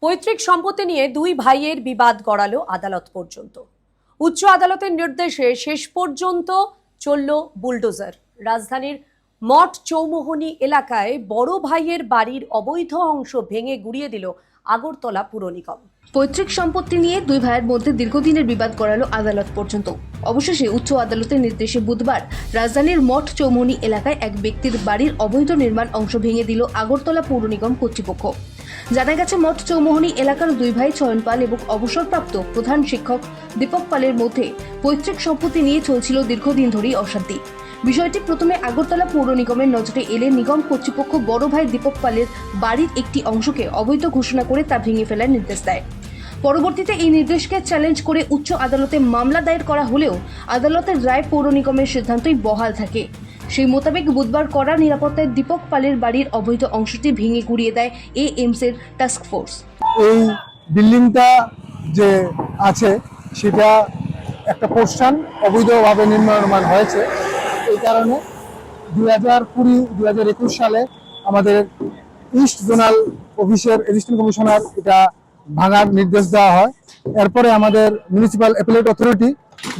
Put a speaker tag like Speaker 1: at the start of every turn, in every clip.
Speaker 1: পৈতৃক সম্পত্তি নিয়ে দুই ভাইয়ের বিবাদ গড়ালো আদালত পর্যন্ত। উচ্চ আদালতের নির্দেশে শেষ পর্যন্ত চলল বুলডোজার। রাজধানীর মঠ চৌমোহনী এলাকায় বড় ভাইয়ের বাড়ির অবৈধ অংশ ভেঙে গুড়িয়ে দিল আগরতলা পুর নিগম।
Speaker 2: পৈতৃক সম্পত্তি নিয়ে দুই ভাইয়ের মধ্যে দীর্ঘদিনের বিবাদ গড়ালো আদালত পর্যন্ত। অবশেষে উচ্চ আদালতের নির্দেশে বুধবার রাজধানীর মঠ চৌমোহনী এলাকায় এক ব্যক্তির বাড়ির অবৈধ নির্মাণ অংশ ভেঙে দিল আগরতলা পৌর নিগম কর্তৃপক্ষ। জানা গেছে, মঠ চৌমোহনী এলাকার দুই ভাই চয়ন পাল এবং অবসরপ্রাপ্ত প্রধান শিক্ষক দীপক পালের মধ্যে পৈতৃক সম্পত্তি নিয়ে চলছিল দীর্ঘদিন ধরেই অশান্তি। বিষয়টি প্রথমে আগরতলা পৌর নিগমের নজরে এলে নিগম কর্তৃপক্ষ বড় ভাই দীপক পালের বাড়ির একটি অংশকে অবৈধ ঘোষণা করে তা ভেঙে ফেলার নির্দেশ দেয়। পরবর্তীতে এই নির্দেশকে চ্যালেঞ্জ করে উচ্চ আদালতে মামলা দায়ের করা হলেও আদালতের রায় পৌর নিগমের সিদ্ধান্তই বহাল থাকে। সেই মোতাবেক বুধবার কড়া নিরাপত্তায় দীপক পালের বাড়ির অবৈধ অংশটি ভেঙে গুড়িয়ে দেয় এএমস এর টাস্ক ফোর্স।
Speaker 3: এই বিল্ডিংটা যে আছে সেটা একটা পোর্শন অবৈধভাবে নির্মাণ হয়েছে। এই কারণে 2020-2021 সালে আমাদের ইস্ট জোনাল অফিসের অ্যাসিস্ট্যান্ট কমিশনার এটা ভাঙার নির্দেশ দেওয়া হয়। এরপরে আমাদের মিউনিসিপ্যাল অ্যাপিলেট অথরিটি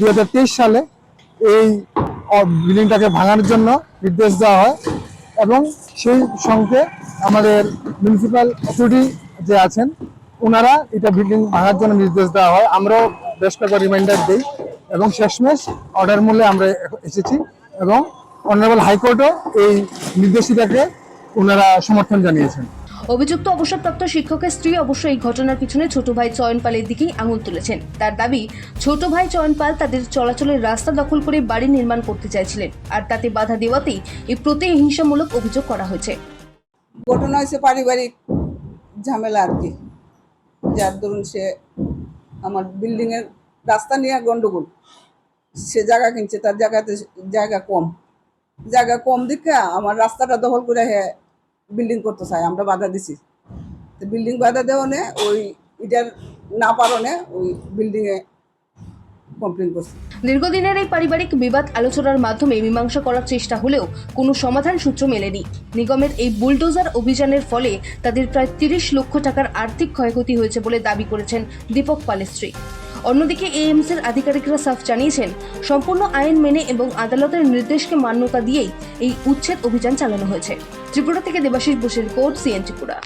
Speaker 3: 2023 সালে এই বিল্ডিংটাকে ভাঙার জন্য নির্দেশ দেওয়া হয় এবং সেই সঙ্গে আমাদের মিউনিসিপ্যাল অথরিটি যে আছেন ওনারা এটা বিল্ডিং ভাঙার জন্য নির্দেশ দেওয়া হয়। আমরাও বেশ কয়েকবার রিমাইন্ডার দিই এবং শেষমেশ অর্ডার মূল্যে আমরা এসেছি এবং অনারেবল হাইকোর্টও এই নির্দেশিকাকে ওনারা সমর্থন জানিয়েছেন।
Speaker 2: অভিযুক্ত অবসরপ্রাপ্ত শিক্ষকের স্ত্রী অবশ্য এই ঘটনার পিছনে ছোট ভাই চয়ন পালের দিকেই আঙুল তুলেছেন। তার দাবি, ছোট ভাই চয়ন পাল তাদের চলাচলের রাস্তা দখল করে বাড়ি নির্মাণ করতে চাইছিলেন, আর তাতে বাধা দেওয়াতেই এই প্রতিহিংসামূলক অভিযোগ করা হয়েছে।
Speaker 4: ঘটনা হয়েছে পারিবারিক ঝামেলা আর কি, যার দরুন সে আমার বিল্ডিং এর রাস্তা নিয়ে গন্ডগোল। সে জায়গা কিনছে, তার জায়গাতে জায়গা কম দিকে আমার রাস্তাটা দখল করে বিল্ডিং করতে চায়। আমরা বাধা দিছি, তো বিল্ডিং বাধা দেওয়া ওই এটার না পারনে ওই বিল্ডিং এ কমপ্লেন করছে।
Speaker 2: দীর্ঘদিনের এই পারিবারিক বিবাদ আলোচনার মাধ্যমে মীমাংসা করার চেষ্টা হলেও কোনো সমাধান সূত্র মেলেনি। নিগমের এই বুলডোজার অভিযানের ফলে তাদের প্রায় 30 লক্ষ টাকার আর্থিক ক্ষয়ক্ষতি হয়েছে বলে দাবি করেছেন দীপক পালের স্ত্রী। অন্যদিকে এএমস এর আধিকারিকরা সাফ জানিয়েছেন, সম্পূর্ণ আইন মেনে এবং আদালতের নির্দেশকে মান্যতা দিয়েই এই উচ্ছেদ অভিযান চালানো হয়েছে। ত্রিপুরা থেকে দেবাশিস বোসের রিপোর্ট, সিএন ত্রিপুরা।